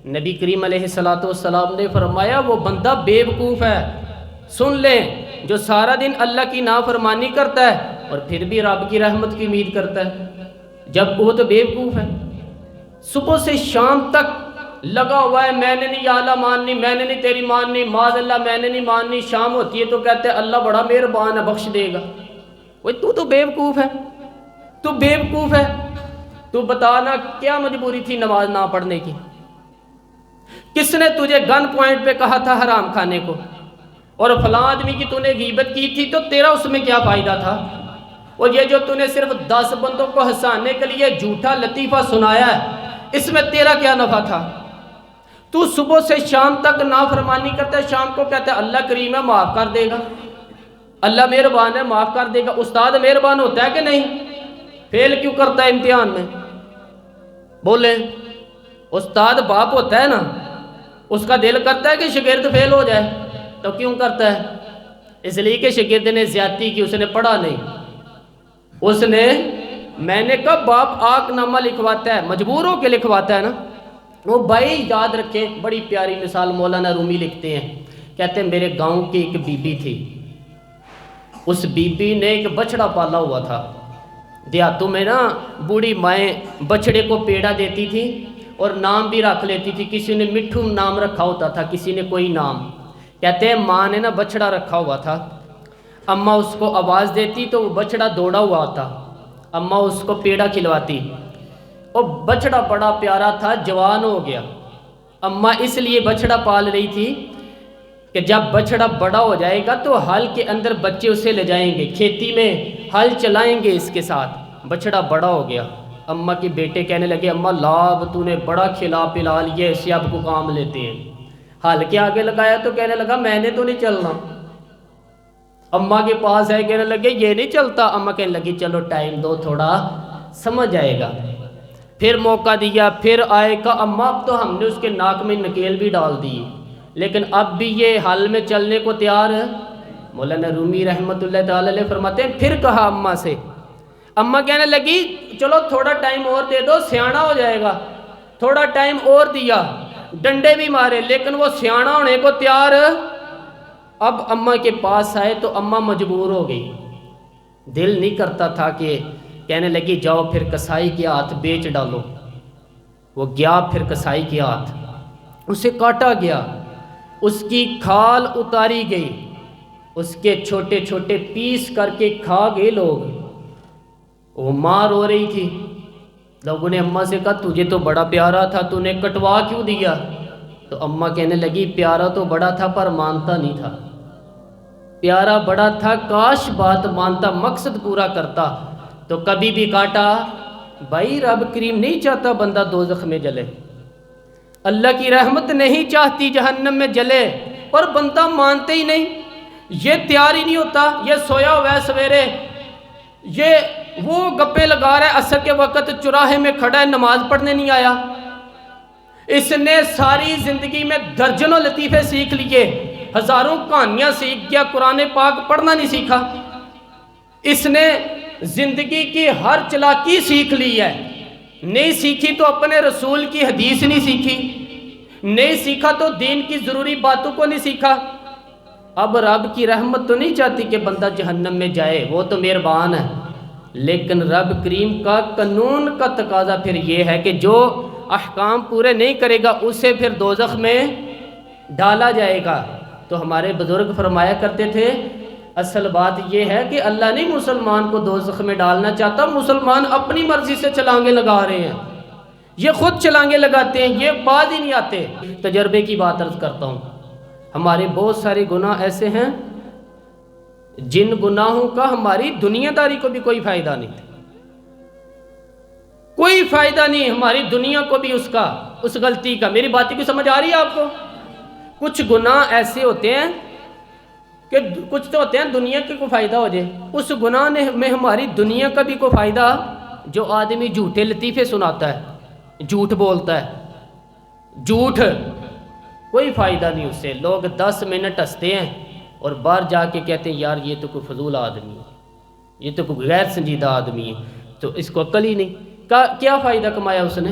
نبی کریم علیہ الصلوۃ والسلام نے فرمایا وہ بندہ بیوقوف ہے، سن لیں، جو سارا دن اللہ کی نافرمانی کرتا ہے اور پھر بھی رب کی رحمت کی امید کرتا ہے، جب وہ تو بیوقوف ہے۔ صبح سے شام تک لگا ہوا ہے، میں نے نہیں یا اللہ ماننی، میں نے نہیں تیری ماننی، معاذ اللہ میں نے نہیں ماننی، شام ہوتی ہے تو کہتے ہیں اللہ بڑا مہربان ہے بخش دے گا۔ وہ تو بیوقوف ہے، تو بیوقوف ہے، تو بتانا کیا مجبوری تھی نماز نہ پڑھنے کی؟ کس نے تجھے گن پوائنٹ پہ کہا تھا حرام کھانے کو؟ اور فلاں آدمی کی تو نے غیبت کی تھی تو تیرا اس میں کیا فائدہ تھا؟ اور یہ جو تو نے صرف 10 بندوں کو ہنسانے کے لیے جھوٹا لطیفہ سنایا ہے، اس میں تیرا کیا نفع تھا؟ تو صبح سے شام تک نافرمانی کرتا ہے، شام کو کہتا ہے اللہ کریم ہے معاف کر دے گا، اللہ مہربان ہے معاف کر دے گا۔ استاد مہربان ہوتا ہے کہ نہیں؟ فیل کیوں کرتا ہے امتحان میں؟ بولیں، استاد باپ ہوتا ہے نا، اس کا دل کرتا ہے کہ شاگرد فیل ہو جائے، تو کیوں کرتا ہے؟ اس لیے کہ شاگرد نے زیادتی کی، اس نے پڑھا نہیں، اس نے، میں نے کہا باپ آنکھ نامہ لکھواتا ہے، مجبور ہو کے لکھواتا ہے نا۔ وہ بھائی یاد رکھیں، بڑی پیاری مثال مولانا رومی لکھتے ہیں، کہتے ہیں میرے گاؤں کی ایک بی بی تھی، اس بی بی نے ایک بچڑا پالا ہوا تھا۔ دیہاتوں میں نا بوڑھی مائیں بچڑے کو پیڑا دیتی تھی اور نام بھی رکھ لیتی تھی، کسی نے مٹھو نام رکھا ہوتا تھا، کسی نے کوئی نام۔ کہتے ہیں ماں نے نا بچڑا رکھا ہوا تھا، اماں اس کو آواز دیتی تو وہ بچڑا دوڑا ہوا آتا، اماں اس کو پیڑا کھلواتی، اور بچڑا بڑا پیارا تھا، جوان ہو گیا۔ اماں اس لیے بچڑا پال رہی تھی کہ جب بچڑا بڑا ہو جائے گا تو ہل کے اندر بچے اسے لے جائیں گے، کھیتی میں ہل چلائیں گے اس کے ساتھ۔ بچڑا بڑا ہو گیا، اماں کے بیٹے کہنے لگے اماں لاب تو نے بڑا کھلا پلا لیا، اسے اب کو کام لیتے ہیں۔ ہل کے آگے لگایا تو کہنے لگا میں نے تو نہیں چلنا۔ اماں کے پاس آئے، کہنے لگے یہ نہیں چلتا، اماں کہنے لگی چلو ٹائم دو تھوڑا سمجھ آئے گا۔ پھر موقع دیا، پھر آئے، کہا اماں اب تو ہم نے اس کے ناک میں نکیل بھی ڈال دی، لیکن اب بھی یہ حل میں چلنے کو تیار ہے۔ مولانا رومی رحمۃ اللہ تعالی علیہ فرماتے ہیں پھر کہا اماں سے، اماں کہنے لگی چلو تھوڑا ٹائم اور دے دو، سیاڑا ہو جائے گا۔ تھوڑا ٹائم اور دیا، ڈنڈے بھی مارے، لیکن وہ سیاڑا ہونے کو تیار۔ اب اماں کے پاس آئے تو اماں مجبور ہو گئی، دل نہیں کرتا تھا کہ، کہنے لگی جاؤ پھر کسائی کے ہاتھ بیچ ڈالو۔ وہ گیا پھر کسائی کے ہاتھ، اسے کاٹا گیا، اس کی کھال اتاری گئی، اس کے چھوٹے چھوٹے پیس کر کے کھا گئے لوگ۔ وہ ماں رو رہی تھی، لوگوں نے اماں سے کہا تجھے تو بڑا پیارا تھا، تو نے کٹوا کیوں دیا؟ تو اماں کہنے لگی پیارا تو بڑا تھا پر مانتا نہیں تھا، پیارا بڑا تھا، کاش بات مانتا، مقصد پورا کرتا تو کبھی بھی کاٹا۔ بھائی رب کریم نہیں چاہتا بندہ دوزخ میں جلے، اللہ کی رحمت نہیں چاہتی جہنم میں جلے، اور بندہ مانتے ہی نہیں، یہ تیار ہی نہیں ہوتا، یہ سویا ہوا ہے سویرے، یہ وہ گپے لگا رہا ہے، عصر کے وقت چوراہے میں کھڑا ہے، نماز پڑھنے نہیں آیا۔ اس نے ساری زندگی میں درجنوں لطیفے سیکھ لیے، ہزاروں کہانیاں سیکھ گیا، قرآن پاک پڑھنا نہیں سیکھا۔ اس نے زندگی کی ہر چلاکی سیکھ لی ہے، نہیں سیکھی تو اپنے رسول کی حدیث نہیں سیکھی، نہیں سیکھا تو دین کی ضروری باتوں کو نہیں سیکھا۔ اب رب کی رحمت تو نہیں چاہتی کہ بندہ جہنم میں جائے، وہ تو مہربان ہے، لیکن رب کریم کا قانون کا تقاضا پھر یہ ہے کہ جو احکام پورے نہیں کرے گا اسے پھر دوزخ میں ڈالا جائے گا۔ تو ہمارے بزرگ فرمایا کرتے تھے اصل بات یہ ہے کہ اللہ نہیں مسلمان کو دوزخ میں ڈالنا چاہتا، مسلمان اپنی مرضی سے چھلانگیں لگا رہے ہیں، یہ خود چھلانگیں لگاتے ہیں، یہ باز ہی نہیں آتے۔ تجربے کی بات عرض کرتا ہوں، ہمارے بہت سارے گناہ ایسے ہیں جن گناہوں کا ہماری دنیا داری کو بھی کوئی فائدہ نہیں، کوئی فائدہ نہیں ہماری دنیا کو بھی اس غلطی کا۔ میری باتیں کی سمجھ آ رہی ہے آپ کو؟ کچھ گناہ ایسے ہوتے ہیں کہ کچھ تو ہوتے ہیں دنیا کے کوئی فائدہ ہو جائے، اس گناہ میں ہماری دنیا کا بھی کوئی فائدہ، جو آدمی جھوٹے لطیفے سناتا ہے، جھوٹ بولتا ہے، جھوٹ کوئی فائدہ نہیں اس سے، لوگ 10 منٹ ہنستے ہیں اور باہر جا کے کہتے ہیں یار یہ تو کوئی فضول آدمی ہے، یہ تو کوئی غیر سنجیدہ آدمی ہے، تو اس کو عقل ہی نہیں۔ کیا فائدہ کمایا اس نے؟